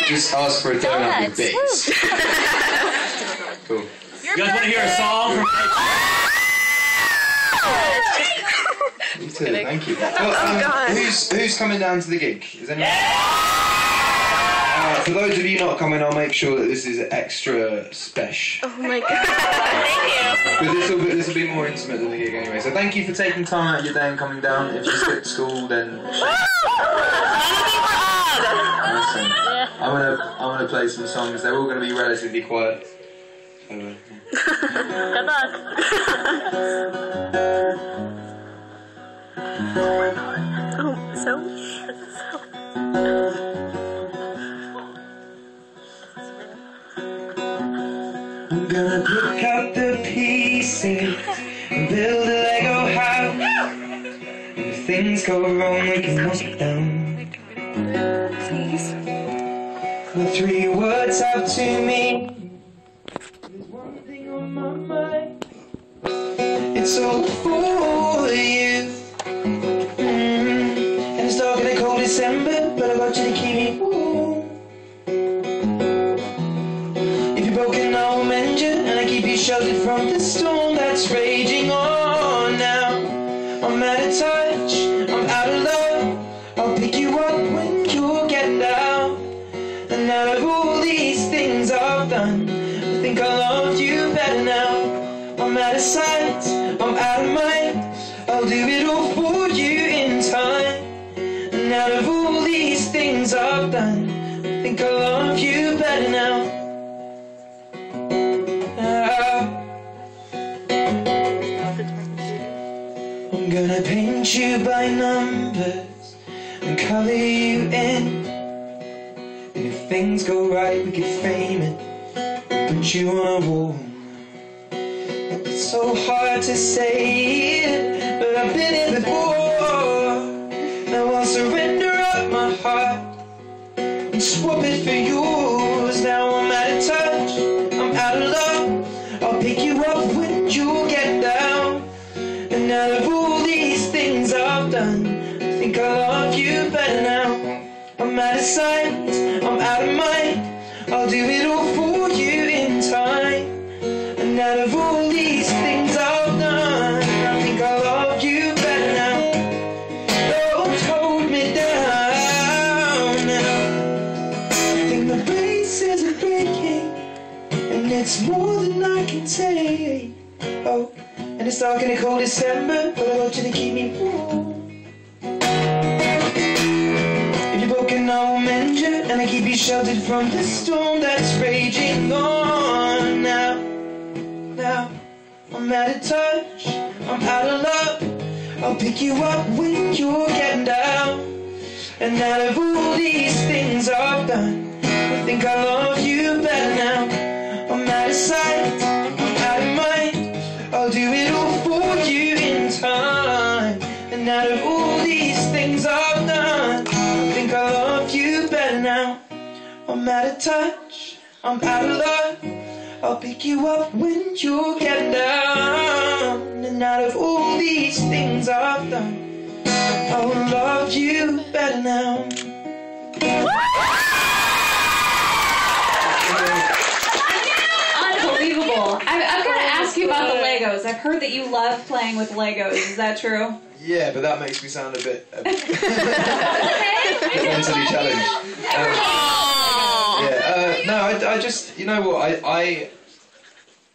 Just ask for a donut with bits. Cool. You guys want to hear a song from... You too, thank you. Well, who's coming down to the gig? Is anyone? For those of you not coming, I'll make sure that this is extra special. Oh my god. Thank you. But this will be more intimate than the gig anyway. So thank you for taking time out of your day and coming down. If you skip school, then... I'm gonna play some songs. They're all gonna be relatively quiet. Good luck. Oh, so. I'm gonna pick up the pieces and build a Lego house. And if things go wrong, we can knock it down. Please. The 3 words out to me. There's one thing on my mind. It's all for you. And it's dark in a cold December, but I got you to keep me warm. If you're broken, I'll mend you, and I keep you sheltered from the storm that's raging on now. I'm out of touch, I'm out of love. I'll pick you up when you get down. And out of all these things I've done, I think I love you better now. I'm out of sight, I'm out of mind. I'll do it all for you in time. And out of all these things I've done, I think I love you better now. I'm gonna paint you by numbers and colour you in. And if things go right, we could frame it and put you on a wall. It's so hard to say it, but I've been here before. Now I'll surrender up my heart and swap it for yours. Now I'm out of touch, I'm out of love. I'll pick you up when you get down. And out of all these things I've done, I think I love you better now. I'm out of sight, I'm out of mind. I'll do it all for you in time. And out of all these things I've done, I think I love you better now. Don't hold me down now. I think the braces are breaking, and it's more than I can take. Oh, and it's dark in a cold December, but I want you to keep me warm. I'll mend you, and I keep you sheltered from the storm that's raging on now. Now, I'm out of touch, I'm out of love. I'll pick you up when you're getting down. And out of all these things I've done, I think I love you better now. I'm out of sight, I'm out of mind. I'll do it all for you in time. And out of all these things I've done, I think I love you better now. I'm out of touch, I'm out of love. I'll pick you up when you're getting down. And out of all these things I've done, I will love you better now. Unbelievable. I've got to ask you about the Legos. I've heard that you love playing with Legos. Is that true? Yeah, but that makes me sound a bit mentally challenged. No, I just, you know what, I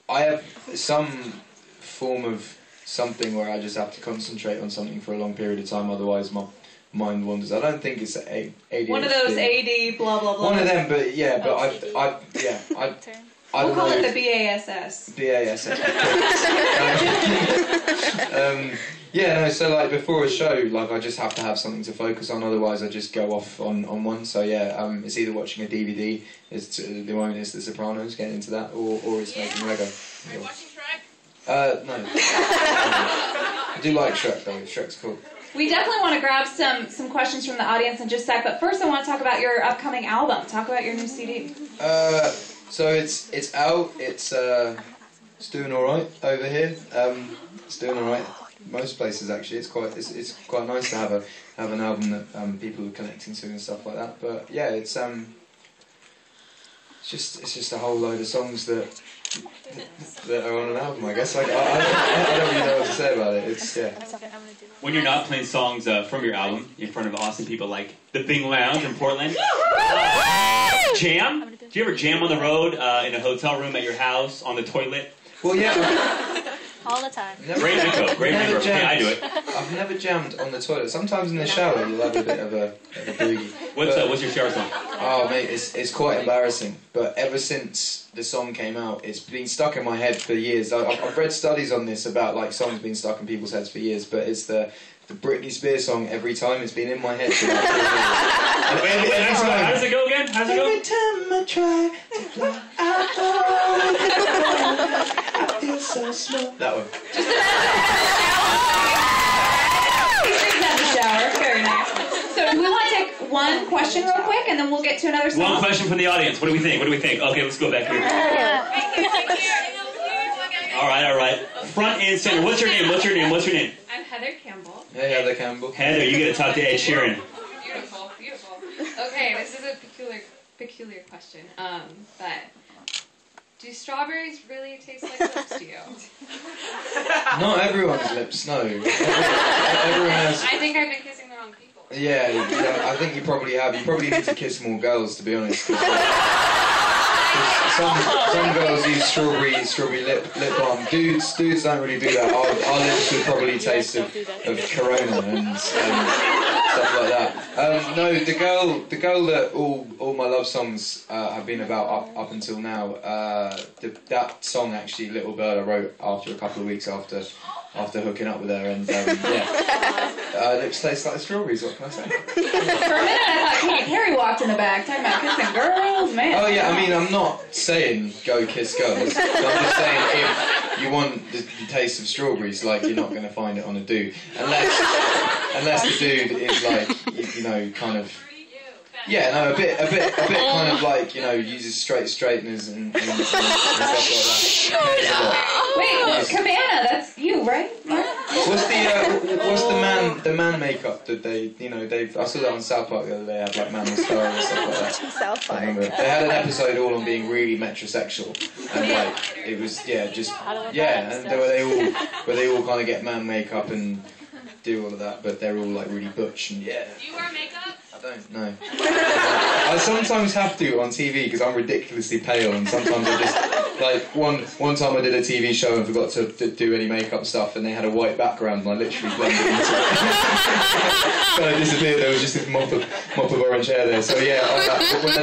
have some form of something where I just have to concentrate on something for a long period of time, otherwise my mind wanders. I don't think it's ADHD. One of those AD blah blah blah. One of them, but yeah, but we'll call it the BASS. BASS. Yeah, no, so like before a show, like I just have to have something to focus on, otherwise I just go off on one. So yeah, it's either watching a DVD, at the moment it's The Sopranos, getting into that, or it's making Lego. Are you watching Shrek? No. I do like Shrek though, Shrek's cool. We definitely want to grab some questions from the audience in just a sec, but first I want to talk about your upcoming album. Talk about your new CD. So it's out, it's doing alright over here. It's doing alright. Most places actually, it's quite nice to have an album that people are connecting to and stuff like that. But yeah, it's it's just a whole load of songs that are on an album, I guess. I don't really know what to say about it. It's, yeah. When you're not playing songs from your album in front of awesome people like the Bing Lounge in Portland, jam? Do you ever jam on the road in a hotel room at your house, on the toilet? Well, yeah. All the time. Great echo, great echo. Yeah, I do it. I've never jammed on the toilet. Sometimes in the shower you'll have a bit of a boogie. What's your shower song? Oh mate, it's quite embarrassing. But ever since the song came out, it's been stuck in my head for years. I've read studies on this about like songs being stuck in people's heads for years. But it's the Britney Spears song Every Time. It's been in my head for like 4 years. Every time. How does it go again? How's it go? Every time I try to fly I feel so small. That one. Shower. Very nice. So we want to take one question real quick, and then we'll get to another song. One question from the audience. What do we think? Okay, let's go back here. All right. Front and center. What's your name? I'm Heather Campbell. Hey, Heather Campbell. Heather, you get to talk to Ed Sheeran. Beautiful. Okay, this is a peculiar question. But do strawberries really taste like lips to you? Not everyone's lips, no. Everyone has. I think I've been kissing the wrong people. Yeah, I think you probably have. You probably need to kiss more girls, to be honest. Some girls use strawberry lip balm. Dudes don't really do that. Our lips would probably taste of Corona and stuff like that. No, the girl that all my love songs have been about up until now. That song actually, Little Bird, I wrote after a couple of weeks after hooking up with her, and lips taste like strawberries. What can I say? For a minute, I thought Katy Perry walked in the back talking about kissing girls, man. Oh yeah, I mean, I'm not saying go kiss girls. But I'm just saying if you want the taste of strawberries, like you're not going to find it on a dude, unless the dude is like you know kind of. Yeah, no, a bit kind of like, you know, uses straighteners and stuff like that. Wait, Cabana, that's you, right? What's the man makeup that they, you know, I saw that on South Park the other day. They had like man mascara and stuff like that. South Park. They had an episode all on being really metrosexual, and like it was and where they all kind of get man makeup and do all of that, but they're all like really butch and yeah. Do you wear makeup? I don't know. I sometimes have to on TV because I'm ridiculously pale, and sometimes I just like one time I did a TV show and forgot to do any makeup stuff, and they had a white background and I literally blended into it. So I disappeared. There was just this mop of orange hair there. So yeah, when I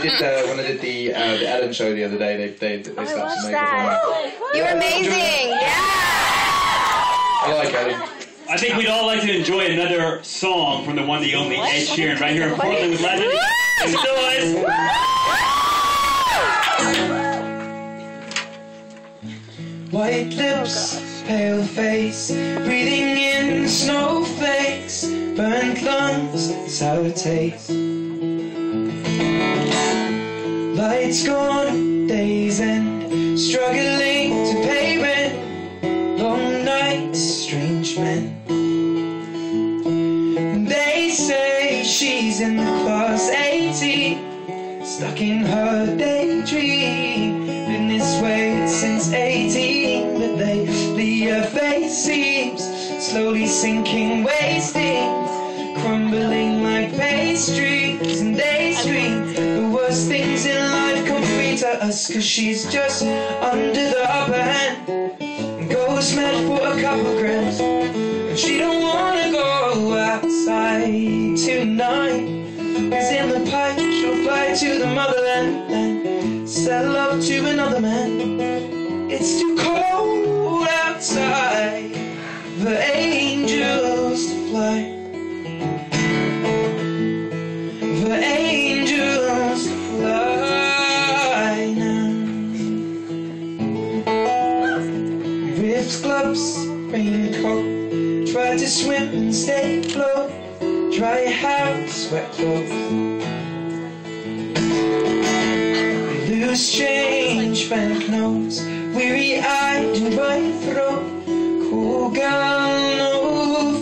did the Ellen show the other day, they slapped some makeup on. You're amazing. I like Ellen. I think we'd all like to enjoy another song from the one, the only Ed Sheeran, right here in Portland with Legend. And still is. White lips, pale face, breathing in snowflakes, burnt lungs, sour taste. Lights gone, days end, struggling to pay rent, long nights, strange men. They say she's in the class 18, stuck in her daydream. Been this way since 18, but lately her face seems slowly sinking, wasting, crumbling like pastries. And they scream the worst things in life come free to us, cause she's just under the upper hand. And goes mad for a couple grams, and she don't wanna go outside tonight. Cause in the pipe she'll fly to the motherland and sell love to another man. It's too cold outside for angels to fly. For angels to fly now. Rips, gloves, raincoat, try to swim and stay afloat. Dry house, wet clothes. Loose change, banknotes, weary-eyed and white throat. Cool girl, no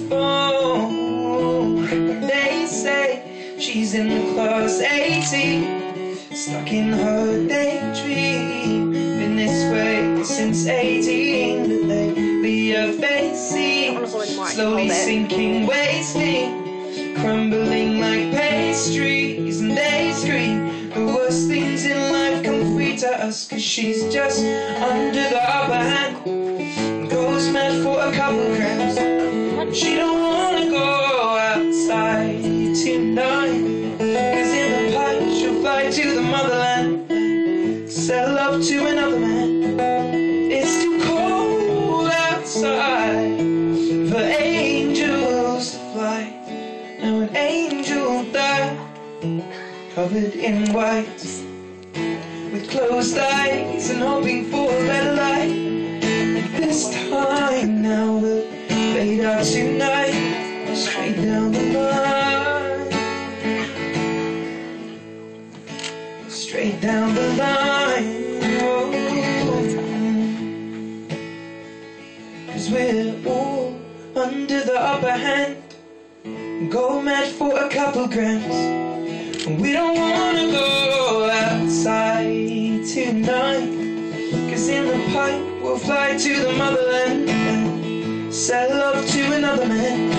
phone. They say she's in the class 18, stuck in her daydream. Been this way since 18, but lately her face seems slowly sinking, wasting, crumbling like pastries. And they scream the worst things in life come free to us, 'cause she's just under the upper hand, goes mad for a couple grams. She don't wanna go outside tonight, 'cause in the pipe she'll fly to the motherland, sell love to another man. It's too cold outside for angels to fly. Now an angel died, covered in white, with closed eyes and hoping for a better life. This time now we'll fade out tonight, straight down the line, straight down the line. Oh, 'cause we're all under the upper hand, go mad for a couple grams. We don't wanna go outside tonight, 'cause in the pipe we'll fly to the motherland, sell love to another man.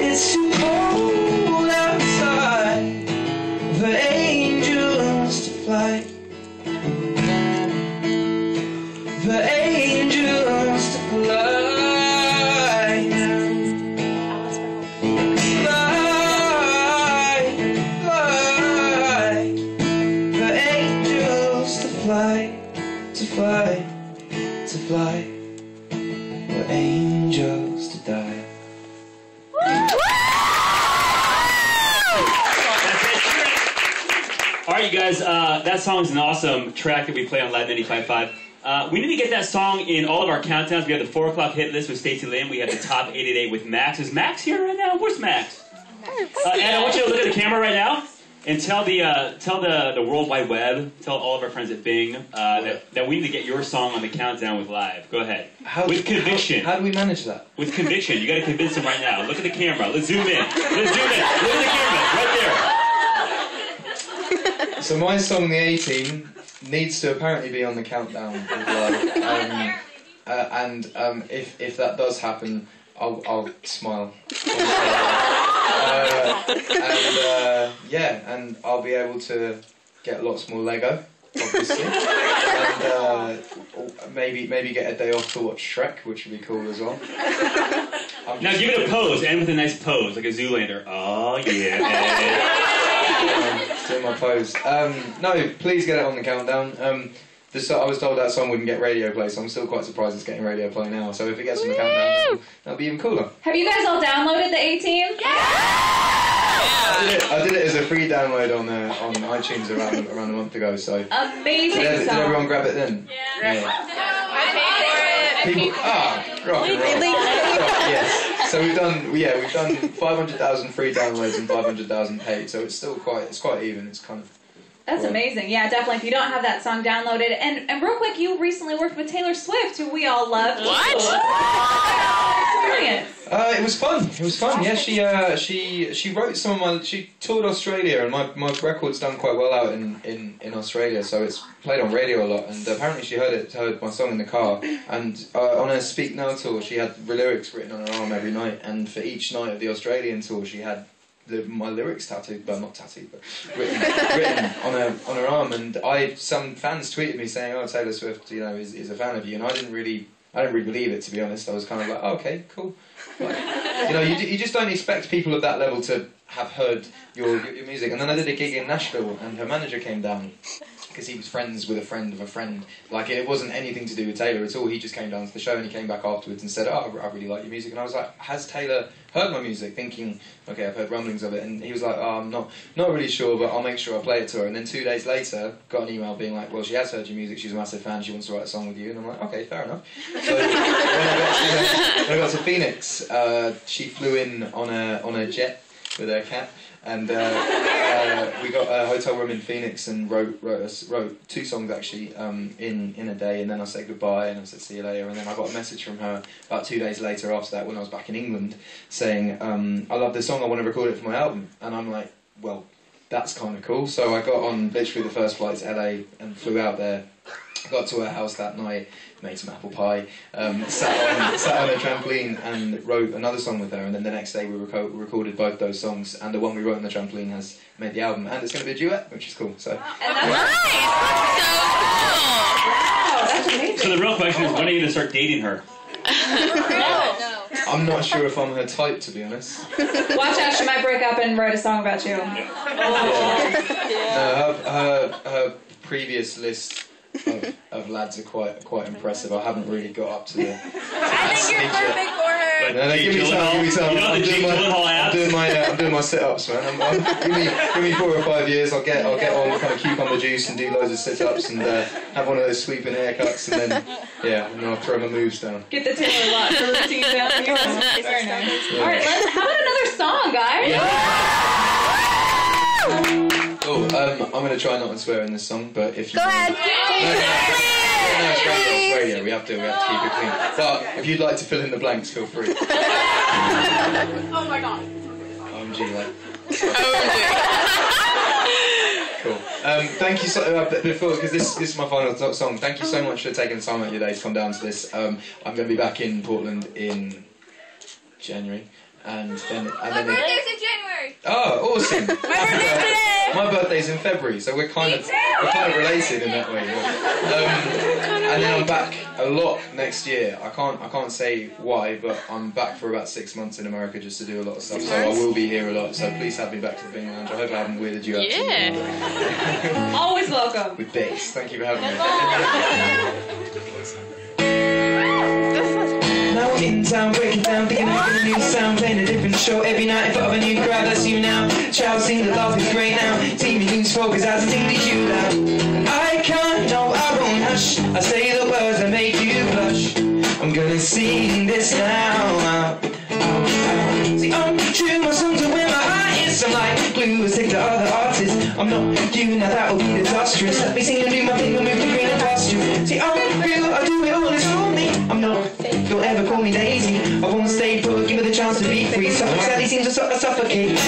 It's too cold outside for angels to fly, for angels to fly. Fly, to fly, for angels to die. Alright, you guys, that song's an awesome track that we play on Live 95.5. We need to get that song in all of our countdowns. We have the 4 o'clock hit list with Stacey Lynn. We have the top 888 with Max. Is Max here right now? Where's Max? And I want you to look at the camera right now and tell the World Wide Web, tell all of our friends at Bing that we need to get your song on the countdown with Live. Go ahead. With conviction. How do we manage that? With conviction. You got to convince them right now. Look at the camera. Let's zoom in. Let's zoom in. Look at the camera. Right there. So my song, The A-Team, needs to apparently be on the countdown with Live. If that does happen, I'll smile. And I'll be able to get lots more Lego, obviously, and maybe get a day off to watch Shrek, which would be cool as well. Now give it a pose, end with a nice pose, like a Zoolander. Oh yeah. Doing my pose. No, please get it on the countdown. I was told that song wouldn't get radio play, so I'm still quite surprised it's getting radio play now. So if it gets on the countdown, that'll be even cooler. Have you guys all downloaded the A-Team? Yeah! I did it as a free download on iTunes around a month ago. So amazing did song. everyone grab it then? Yeah. I paid for it. People, rock and roll. Yes. So we've done 500,000 free downloads and 500,000 paid. So it's still quite even. It's kind of. That's amazing. Yeah, definitely. If you don't have that song downloaded. And real quick, you recently worked with Taylor Swift, who we all love. What? Experience. It was fun. It was fun. Yeah, she wrote some of my. She toured Australia, and my record's done quite well out in Australia, so it's played on radio a lot. And apparently she heard my song in the car. And on her Speak Now tour, she had lyrics written on her arm every night. And for each night of the Australian tour, she had my lyrics tattooed, well not tattooed, but written on her arm. And some fans tweeted me saying, "Oh, Taylor Swift, is a fan of you," and I didn't really believe it, to be honest. I was kind of like, oh, okay, cool. Like, you just don't expect people at that level to have heard your music. And then I did a gig in Nashville, and her manager came down because he was friends with a friend of a friend. Like, it wasn't anything to do with Taylor at all. He just came down to the show, and he came back afterwards and said, "Oh, I really like your music." And I was like, "Has Taylor heard my music?" Thinking, okay, I've heard rumblings of it. And he was like, "Oh, I'm not really sure, but I'll make sure I play it to her." And then 2 days later, got an email being like, "Well, she has heard your music. She's a massive fan. She wants to write a song with you." And I'm like, "Okay, fair enough." So when I got to Phoenix, she flew in on a jet with her cat. And we got a hotel room in Phoenix and wrote 2 songs actually in a day, and then I said goodbye and I said see you later, and then I got a message from her about 2 days later after that when I was back in England saying, "I love this song, I want to record it for my album." And I'm like, well, that's kind of cool. So I got on literally the first flight to LA and flew out there. Got to her house that night, made some apple pie, sat on a trampoline and wrote another song with her, and then the next day we recorded both those songs, and the one we wrote on the trampoline has made the album, and it's going to be a duet, which is cool. So. And that's Nice! That's so wow, that's amazing. So the real question is, when are you going to start dating her? No. I'm not sure if I'm her type, to be honest. Watch out, she might break up and write a song about you. No, her previous list of lads are quite impressive. I haven't really got up to the. I think you're perfect for her. No, give me time. You know the Jake Gyllenhaal app? I'm doing my sit-ups, man. Give me 4 or 5 years. I'll get on kind of cucumber juice and do loads of sit-ups and have one of those sweeping haircuts, and then and then I'll throw my moves down. Get the Taylor Lot routine down. Very nice. Yeah. All right, how about another song, guys? Oh, I'm going to try not to swear in this song, but if you Go ahead. No, it's radio. We have to keep it clean. But if you'd like to fill in the blanks, feel free. Oh my God. OMG, Cool. Thank you so before, because this is my final song. Thank you so much for taking the time out of your day to come down to this. I'm going to be back in Portland in January, and then My birthday's in January. oh, awesome! My birthday's today. My birthday's in February, so we're kind of related in that way. And then I'm back a lot next year. I can't say why, but I'm back for about 6 months in America just to do a lot of stuff. So I will be here a lot. So please have me back to the Bing Lounge. I hope I haven't weirded you out. Yeah. Always welcome. With bass. Thank you for having me. Now we're in town, breaking down, thinking of a new sound, playing a different show every night in front of a new crowd. That's you now. Child sing the love is great now. See me lose focus as I think that you loud. I can't, no, I won't hush. I say the words that make you blush. I'm gonna sing this now. See, I'm true, my songs are where my heart is. I'm like blue, stick to other artists. I'm not you, now that will be disastrous. Let me sing and do my thing, we'll move to greener pasture. See, I'm real, I do it all, it's for me. I'm not fake, don't ever call me lazy. I won't stay put, give it the chance to be free. Sadly seems to suffocate.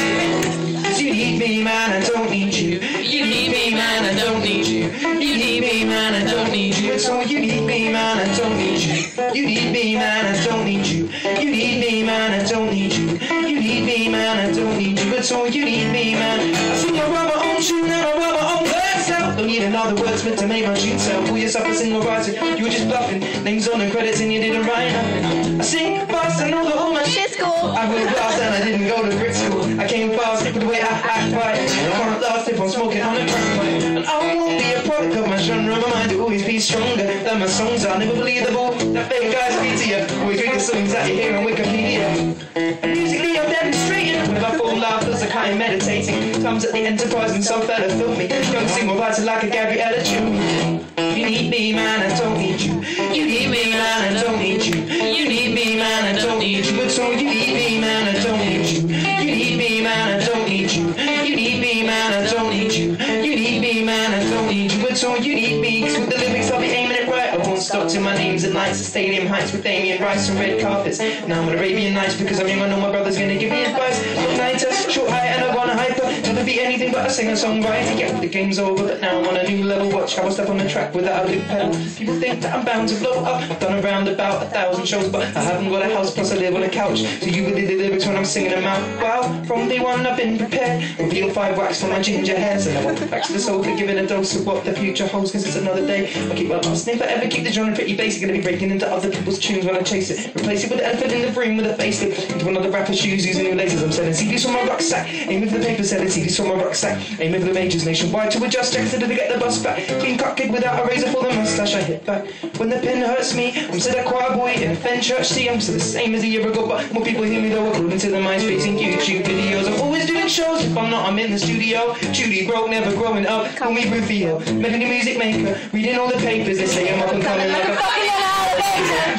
Cause you need me, man, I don't need you. You need me, man, I don't need you. You need me, man, I don't need you. So you need me, man, I don't need you. You need me, man, I don't need you. You need me, man, I don't need you. You need me, man, I don't need you. But so you need me, man. I sing, I write my own tune and I write my own verse out. Don't need another wordsmith to make my tune sound. Pull yourself a single writer, you were just bluffing. Names on the credits and you didn't write nothing. I sing fast, I know the whole my shit's cool. I went fast and I didn't go to grit school. I came fast with the way I act right. I can't last if I'm smoking on a crack pipe. And I won't be a product of my genre. My mind will always be stronger than my songs are. Never believe the bull that fake guys feed to you. Always read the songs that you hear on Wikipedia. And musically I'm demonstrating. When I fall laughers, I can't meditating. Comes at the Enterprise and some fella filmed me. Young single writer like a Gabriella June. You need me, man, I don't need you. You need me, man, I don't need you. You need me, man, I don't need you. But so you need me, man, I don't need you. You need me, man, I don't need you. You need me, man, I don't need you. You need me, man, I don't need you. But so you need me, cause with the lyrics I'll be aiming it right. I won't stop till my name's at nights at Stadium Heights with Damien Rice and red carpets. Now I'm at Arabian Nights because I mean I know my brother's gonna give me advice. Look nighter, short height and I wanna hyper. Never be anything but a singer-songwriter. Yeah, the game's over, but now I'm on a new level. Watch how I step on the track without a lip pedal. People think that I'm bound to blow up. I've done around about 1,000 shows, but I haven't got a house, plus I live on a couch. So you believe the lyrics when I'm singing them out. Wow, from day one I've been prepared. Reveal 5 wax for my ginger hairs, and I want back to the soul, giving a dose of what the future holds, cause it's another day. I keep my last name forever, keep the genre pretty basic. Gonna be breaking into other people's tunes when I chase it. Replace it with the elephant in the room with a facelift. Into another rapper's shoes using new lasers. I'm selling CDs from my rucksack, aiming for the paper, selling CDs from my rucksack, aiming for the majors nationwide to adjust checks to get the bus back. Clean cut kid without a razor for the mustache. I hit back when the pen hurts me. I'm still a choir boy in a Fen church. See, I'm still the same as a year ago, but more people hear me though. According to the MySpace and YouTube videos, I'm always doing shows. If I'm not, I'm in the studio. Judy broke, never growing up. Call me Rufio, melody music maker. Reading all the papers, they say I'm up and coming like a fucking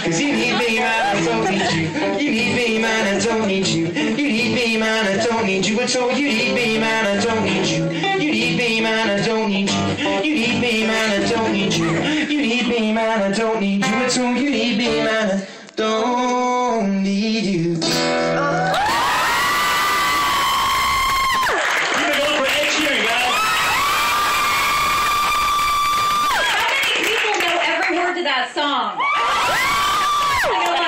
cause you need me, man, I don't need you. You need me, man, I don't need you. You need me, man, I don't need you at all. You need me, man, I don't need you. You need me, man, I don't need you. You need me, man, I don't need you. You need me, man, I don't need you at all. You need me, man, I don't need you. You've been going for Ed Sheeran. song.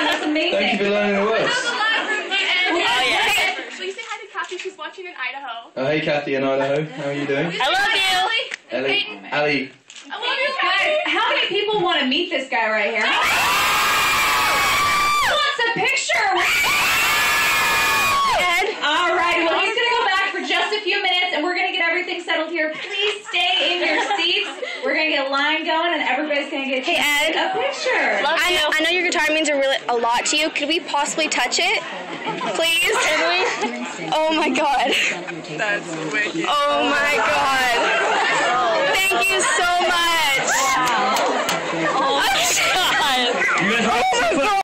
That's amazing. Thank you for learning the words. Oh, yeah. Will you say hi to Kathy? She's watching in Idaho. Oh, hey, Kathy in Idaho. How are you doing? I love you. Ellie. Ali. I love you, Guys, how many people want to meet this guy right here? Who wants a picture? All right, well, he's going to go back for just a few minutes, and we're going to get everything settled here. Please stay in your seats. We're going to get a line going, and everybody's going to get a picture. I know your guitar means a lot to you. Could we possibly touch it? Please? Can we? Oh my god. That's wicked. Oh my god. Thank you so much. Oh my god. You guys Oh my god.